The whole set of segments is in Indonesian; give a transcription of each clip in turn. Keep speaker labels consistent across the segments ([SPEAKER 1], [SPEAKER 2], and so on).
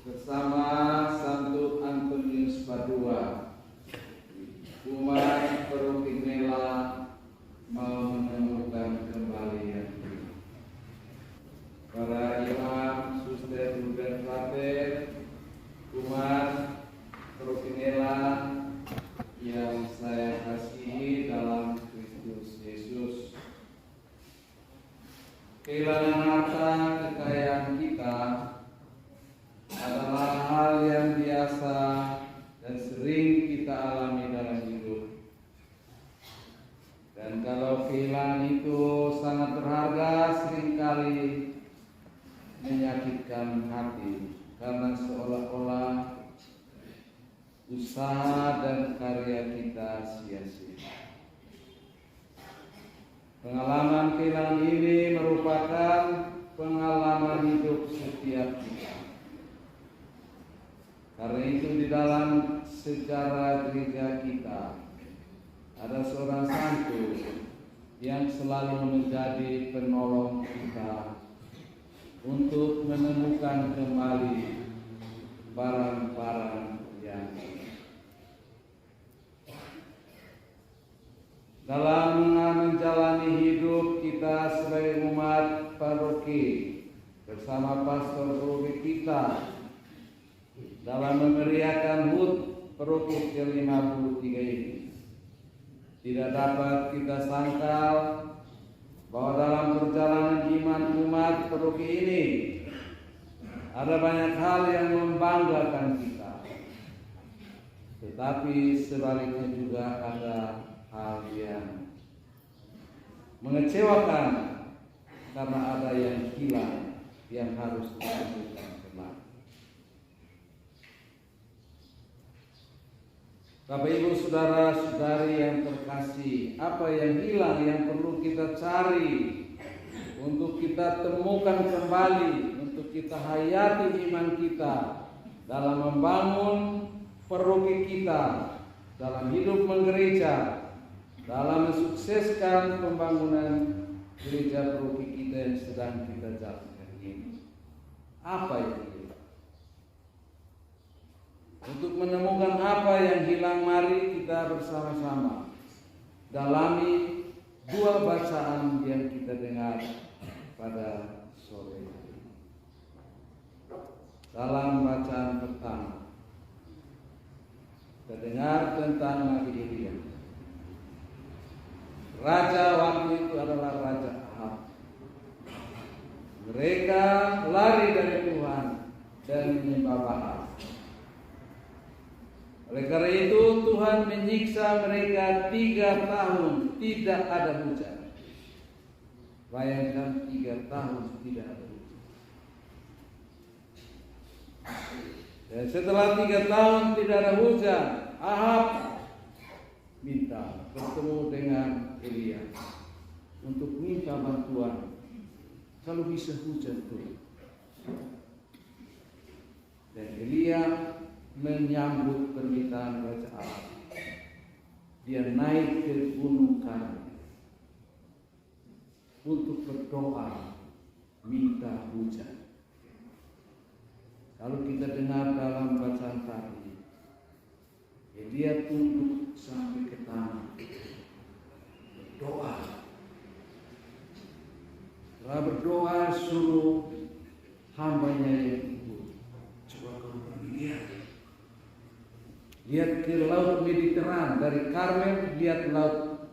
[SPEAKER 1] bersama Santo Antonius Padua, umat Paroki Mela mau menemukan kembali yang hilang. Para imam, suster, dan frater, umat Paroki Mela yang saya kasihi dalam Kristus Yesus, kehilangan harta kekayaan kita adalah hal yang biasa dan sering kita alami dalam hidup. Dan kalau kehilangan itu sangat berharga, seringkali menyakitkan hati karena seolah-olah usaha dan karya kita sia-sia. Pengalaman kehilangan ini merupakan pengalaman hidup setiap kita. Karena itu di dalam sejarah gereja kita ada seorang santo yang selalu menjadi penolong kita untuk menemukan kembali barang-barang yang dalam menjalani hidup kita sebagai umat paroki bersama pastor paroki kita dalam memeriahkan HUT paroki ke-53 ini. Tidak dapat kita sangkal bahwa dalam perjalanan iman umat paroki ini ada banyak hal yang membanggakan kita, tetapi sebaliknya juga ada hal yang mengecewakan karena ada yang hilang yang harus ditemukan kembali. Bapak Ibu saudara-saudari yang terkasih, apa yang hilang yang perlu kita cari untuk kita temukan kembali, untuk kita hayati iman kita dalam membangun paroki kita, dalam hidup menggereja, dalam mensukseskan pembangunan gereja paroki kita yang sedang kita jalankan ini. Apa itu? Untuk menemukan apa yang hilang, mari kita bersama-sama dalami dua bacaan yang kita dengar pada sore hari. Dalam bacaan pertama, kita dengar tentang Nabi Elia. Raja waktu itu adalah Raja Ahab. Mereka lari dari Tuhan dan menyembah Baal. Oleh karena itu Tuhan menyiksa mereka 3 tahun tidak ada hujan. Bayangkan 3 tahun tidak ada hujan. Dan setelah 3 tahun tidak ada hujan, Ahab minta bertemu dengan Elia untuk minta bantuan. Kalau bisa hujan turun. Dan Elia menyambut permintaan Raja Ahab. Dia naik ke Gunung Karmel untuk berdoa minta hujan. Kalau kita dengar dalam bacaan tadi, dia tunduk sampai ke tanah berdoa. Setelah berdoa, suruh hambanya yang itu, coba kau lihat. Lihat ke laut Mediteran, dari Karmel lihat laut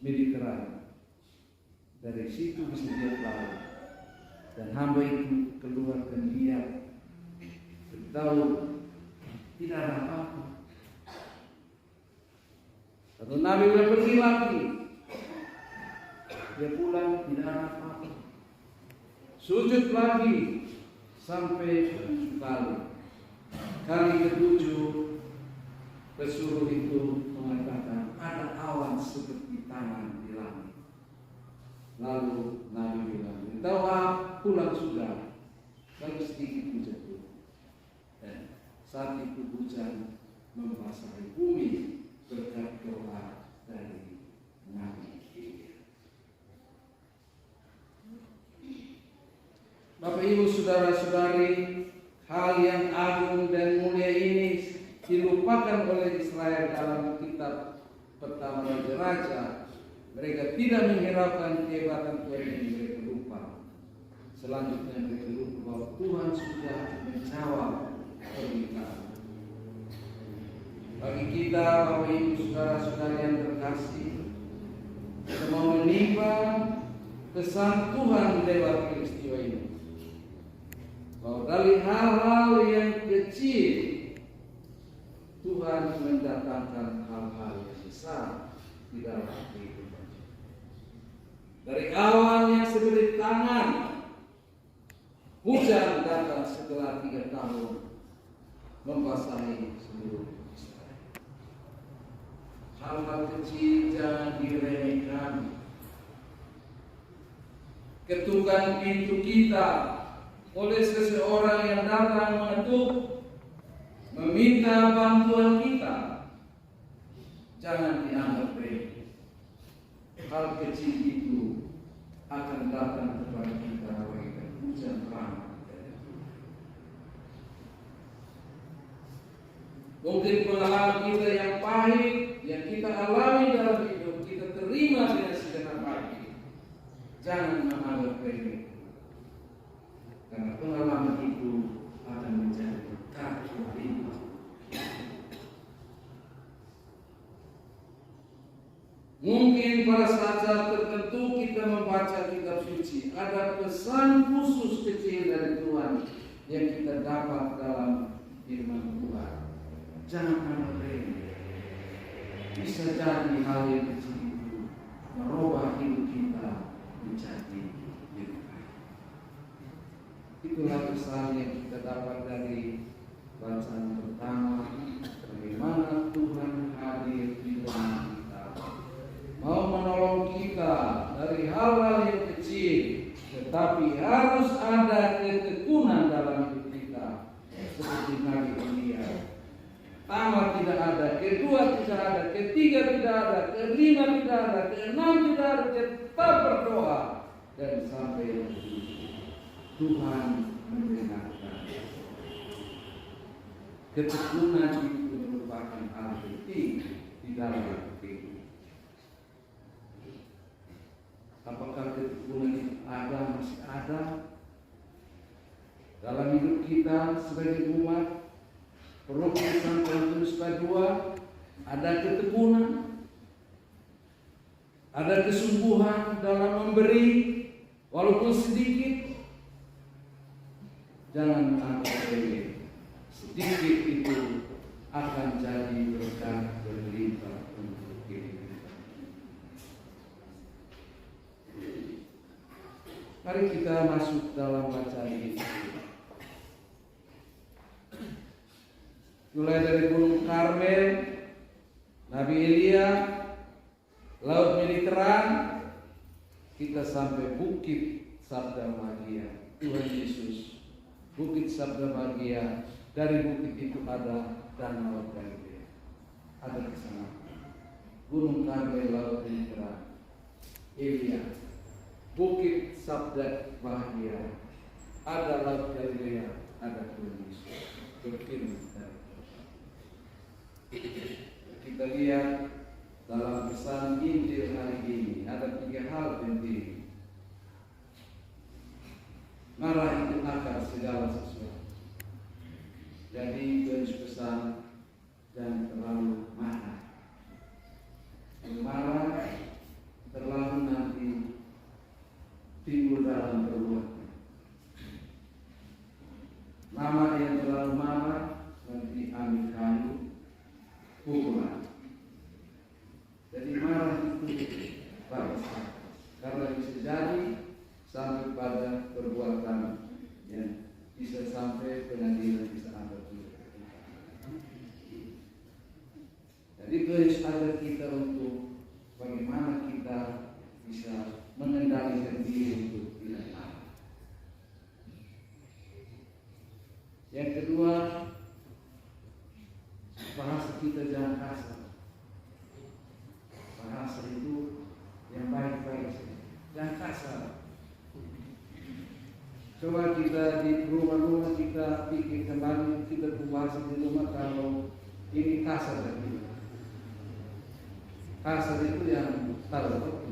[SPEAKER 1] Mediteran. Dari situ bisa lihat laut. Dan hamba itu keluar dan lihat, beritahu tidak ada apa-apa. Lalu Nabi pergi lagi, dia pulang tidak ada apa-apa. Sujud lagi sampai 7 kali. Kali ke-7 pesuruh itu mengatakan ada awan seperti tangan di langit. Lalu Nabi bilang, tahu pulang sudah, kalau sedikit hujan turun. Dan saat itu hujan membasahi bumi berkat doa dari Nabi. Bapak Ibu saudara-saudari, hal yang agung dan mulia ini dilupakan oleh Israel dalam kitab pertama Raja-Raja. Mereka tidak menghiraukan kehebatan Tuhan yang mereka lupa. Selanjutnya mereka lupa bahwa Tuhan sudah menjawab permintaan. Bagi kita, Bapak Ibu, saudara-saudara yang terkasih, kita mau menimba kesan Tuhan lewat peristiwa ini. Bahwa dari hal-hal yang kecil, Tuhan mendatangkan hal-hal yang besar di dalam kehidupan. Dari awal yang seperti tangan, hujan datang setelah 3 tahun membasahi seluruh Israel. Hal-hal kecil jangan diremehkan. Ketukan pintu kita oleh seseorang yang datang mengetuk, meminta bantuan kita, jangan dianggap remeh. Hal kecil itu akan datang kepada kita bagaikan hujan rahmat. Mungkin pengalaman kita yang pahit yang kita alami dalam hidup, kita terima dengan segenap hati. Jangan menganggap remeh, karena pengalaman itu akan menjadi berkat berlimpah. Mungkin pada saat-saat tertentu kita membaca kitab suci, ada pesan khusus kecil dari Tuhan yang kita dapat dalam firman Tuhan. Jangan anggap remeh. Bisa jadi hal yang kecil itu merubah hidup kita menjadi lebih baik. Itulah pesan yang kita dapat dari bacaan pertama, bagaimana Tuhan hadir di tengah kita, mau menolong kita dari hal-hal yang kecil, tetapi harus ada ketekunan dalam hidup kita, seperti Nabi Elia. Pertama tidak ada, kedua tidak ada, ketiga tidak ada, kelima tidak ada, keenam tidak ada, tetap berdoa dan sampai Tuhan mendengarkan. Ketekunan itu merupakan hal penting di dalam kehidupan. Apakah ketekunan itu ada, masih ada dalam hidup kita sebagai umat? Perlu kita sampaikan supaya 2, ada ketekunan, ada kesungguhan dalam memberi walaupun sedikit. Jangan anggap remeh. Sedikit itu akan jadi berkat berlimpah untuk diri kita. Mari kita masuk dalam bacaan ini. Mulai dari Gunung Karmel, Nabi Elia, Laut Mediteran, kita sampai Bukit Sabda Magia, Tuhan Yesus. Bukit Sabda Magia, dari bukit itu ada Danau Galilea, ada kesana. Gunung Karmel, Laut Mediteran, Elia, Bukit Sabda Magia, ada Laut Galilea, ada Tuhan Yesus. Berfirman. Kita lihat dalam pesan Injil hari ini ada 3 hal penting. Marah itu akar segala sesuatu. Jadi Yesus pesan jangan terlalu marah. Marah terlalu nanti timbul dalam perbuatan. Mama yang terlalu marah nanti ambil kayu pukulan. Jadi marah itu bagus, karena bisa jadi sampai pada perbuatan yang bisa sampai pengadilan bisa ada juga. Jadi Tuhan ada kita untuk bagaimana kita bisa mengendalikan diri untuk tidak marah. Yang kedua, Coba kita di rumah-rumah kita pikir kembali, kita bahasa di rumah kalau ini kasar tadi. Kasar itu yang tahu.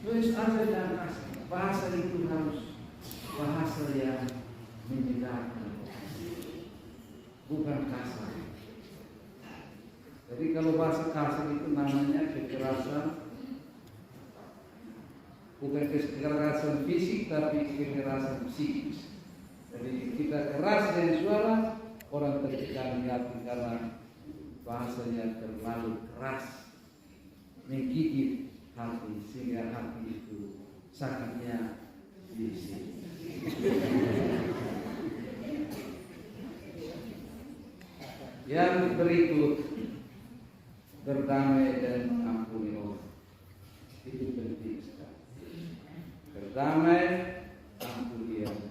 [SPEAKER 1] Terus ada yang kasar. Bahasa itu harus bahasa yang menyegarkan, bukan kasar. Jadi kalau bahasa kasar itu namanya kekerasan. Bukan kekerasan fisik tapi kekerasan psikis. Jadi kita keras dengan suara, orang tertekan di hati karena bahasanya terlalu keras, menggigit hati sehingga hati itu sakitnya di sini. Yang berikut, berdamai dan ampuni orang. Itu penting sekali. Berdamai, ampuni orang.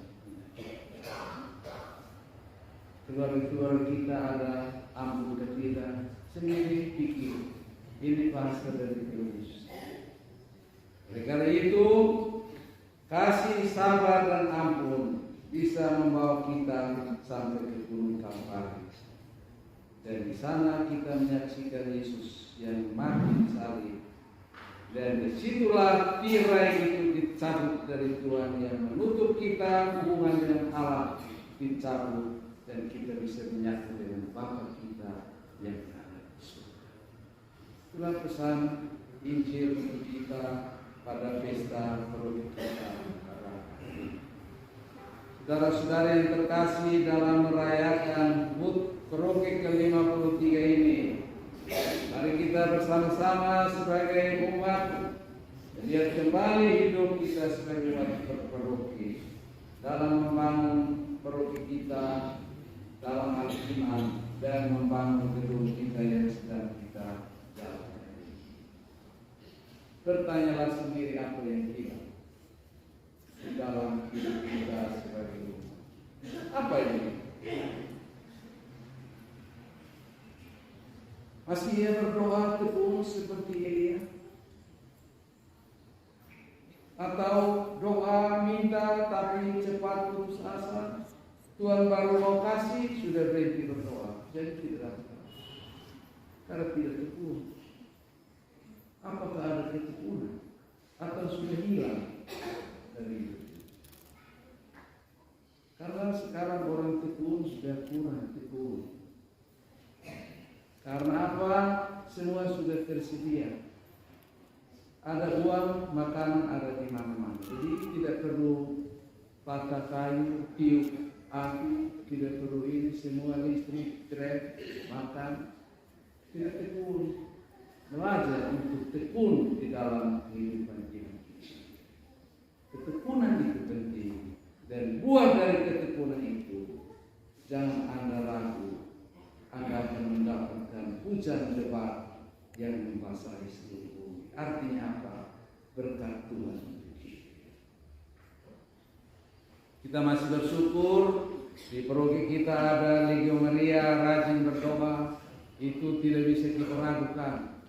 [SPEAKER 1] Keluarga-keluarga kita ada ampun ke kita, sendiri pikir ini bahasa dari Yesus. Oleh karena itu, kasih, sabar dan ampun bisa membawa kita sampai ke Gunung Kalvari. Dan di sana kita menyaksikan Yesus yang mati salib. Dan disitulah tirai itu dicabut dari Tuhan yang menutup kita, hubungan dengan Allah dicabut. Dan kita bisa menyatu dengan Bapa kita yang ada di surga. Itulah pesan Injil untuk kita pada pesta Paroki kita pada hari ini. Saudara-saudara yang terkasih, dalam merayakan HUT Paroki ke-53 ini, mari kita bersama-sama sebagai umat melihat kembali hidup kita sebagai umat paroki dalam membangun paroki kita dalam hal iman dan membangun gedung kita yang sedang kita jalankan. Bertanyalah sendiri apa yang hilang di dalam hidup kita sebagai umat. Apa ini? Masih ia berdoa tekun seperti Elia? Atau doa minta tapi cepat putus asa? Tuhan baru mau kasih, sudah berhenti berdoa. Jadi tidak lakukan. Karena tidak tekun. Apakah ada ketekunan? Atau sudah hilang dari hidup? Karena sekarang orang tekun sudah kurang tekun. Karena apa? Semua sudah tersedia. Ada uang, makanan ada di mana-mana. Jadi tidak perlu patah kayu, tiup api, tidak perlu ini, semua listrik, trek, makan. Tidak tekun. Belajar untuk tekun di dalam kehidupan kita. Ketekunan itu penting. Dan buah dari ketekunan itu, jangan Anda ragu, Anda akan mendapatkan hujan lebat yang membasahi seluruh bumi. Artinya apa? Berkat Tuhan. Kita masih bersyukur di paroki kita ada Legio Maria rajin berdoa. Itu tidak bisa kita ragukan.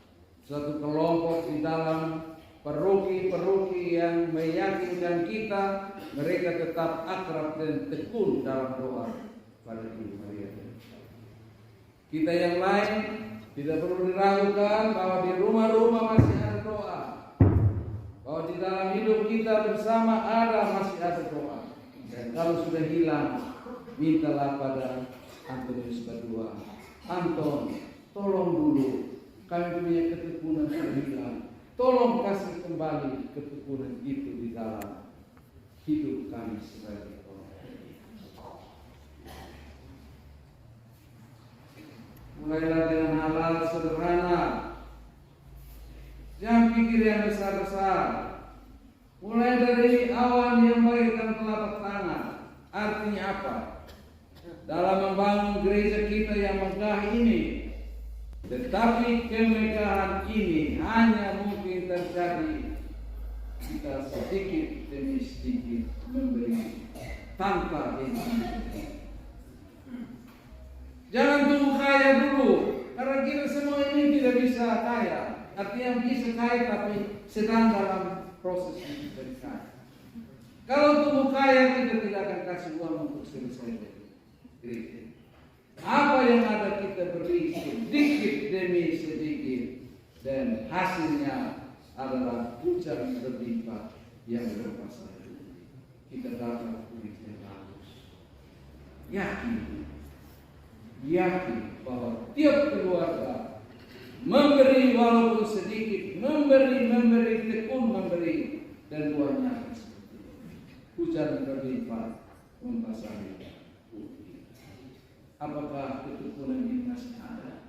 [SPEAKER 1] Suatu kelompok di dalam paroki-paroki yang meyakinkan kita, mereka tetap akrab dan tekun dalam doa pada Ibu Maria. Kita yang lain tidak perlu diragukan bahwa di rumah-rumah masih ada doa, bahwa di dalam hidup kita bersama masih ada doa. Dan kalau sudah hilang, mintalah pada Antonius kedua, Anton, tolong dulu, kami punya ketekunan sudah hilang. Tolong kasih kembali ketekunan itu di dalam hidup kami sebagai orang. Mulailah dengan hal-hal sederhana. Jangan pikir yang besar-besar. Mulai dari awan yang bagaikan telapak tangan. Artinya apa? Dalam membangun gereja kita yang megah ini. Tetapi kemegahan ini hanya mungkin terjadi kita sedikit demi sedikit memberi tanpa henti. Jangan tunggu kaya dulu, karena kita semua ini tidak bisa kaya. Artinya bisa kaya tapi sedang dalam proses mencari kaya. Kalau tubuh kaya, kita tidak akan kasih uang untuk selesai gereja. Apa yang ada kita beri sedikit demi sedikit, dan hasilnya adalah hujan berlimpah yang berlimpah. Kita dapat kulit yang bagus. Yakin bahwa tiap keluarga memberi walaupun sedikit, memberi tekun memberi, dan buahnya akan seperti itu. Hujan berlimpah membasahi bumi. Apakah ketekunan ini masih ada?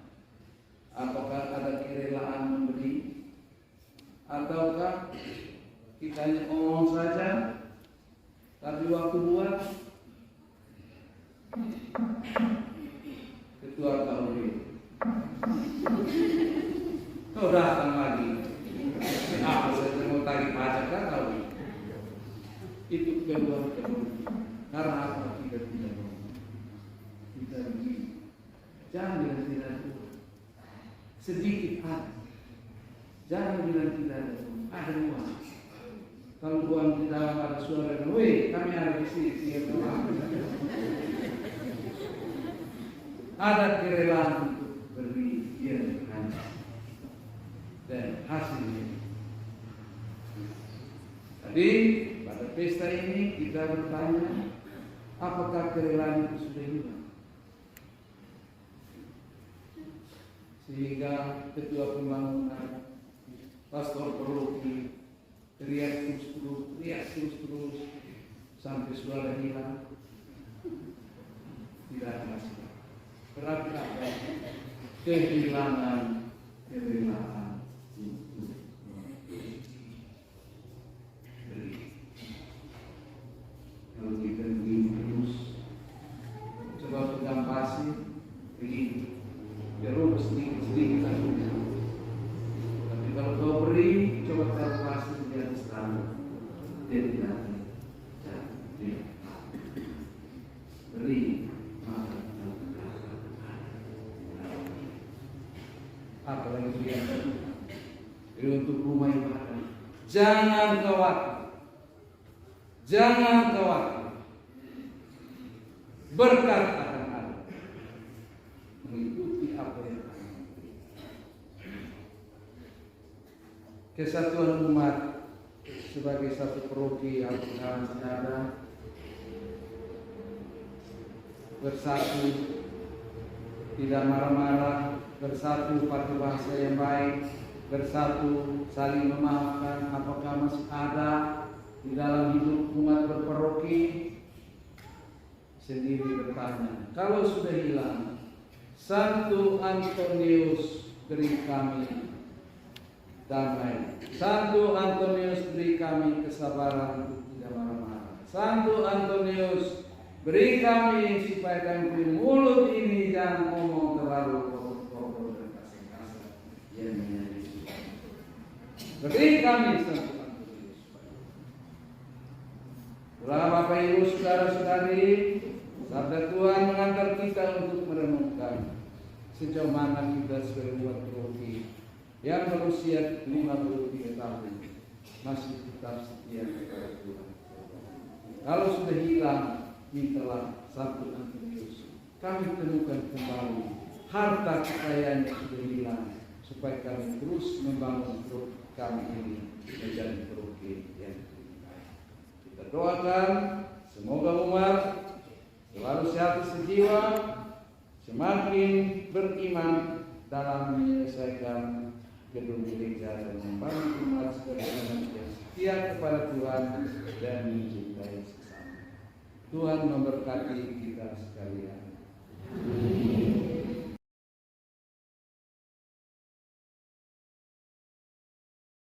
[SPEAKER 1] Apakah ada kerelaan memberi? Ataukah kita hanya ngomong saja, tapi waktu buat ketua KUB kau datang lagi, apa saya mau tagih pajak kan kau? Itu kedua karena apa kita tidak mau? Kita begini, jangan bilang tidak ada, sedikit ada, jangan bilang tidak ada uang. Kalau uang di dalam ada suara, weh kami ada di sini, ada kerelaan untuk beri dan hasilnya. Tadi pada pesta ini kita bertanya, apakah kerelaan itu sudah hilang? Sehingga ketua pembangunan, pastor paroki teriak terus sampai suara hilang. Tidak masih. Berarti apa? Kehilangan kerelaan untuk beri. Kalau kita begini terus, coba pegang pasir, begini, terus sedikit saja. Tapi kalau kau beri, coba taruh pasir di atas tanah, dia tidak beri. Apalagi dia untuk rumah ibadah. Jangan khawatir. Berkat akan ada. Mengikuti apa yang akan diberi. Kesatuan umat sebagai satu paroki yang ada, bersatu, tidak marah-marah, bersatu pakai bahasa yang baik, bersatu saling memaafkan. Apakah masih ada di dalam hidup umat berparoki? Sendiri bertanya, kalau sudah hilang, Santo Antonius beri kami damai, Santo Antonius beri kami kesabaran untuk tidak marah-marah, Santo Antonius beri kami supaya kami punya mulut ini jangan ngomong terlalu kotor dan kasar-kasar yang menyakiti. Beri kami Santo Antonius. Itulah Bapak Ibu saudara-saudari, sabda Tuhan mengantar kita untuk merenungkan sejauh mana kita sebagai umat paroki yang berusia 53 tahun masih tetap setia kepada Tuhan. Kalau sudah hilang, mintalah Santo Antonius. Kami temukan kembali harta kekayaan yang sudah hilang, supaya kami terus membangun paroki kami ini menjadi paroki yang lebih baik. Kita doakan semoga umat selalu sehat sejiwa, semakin beriman dalam menyelesaikan gedung gereja dan membangun umat sebagai anak yang setia kepada Tuhan dan mencintai sesama. Tuhan memberkati kita sekalian.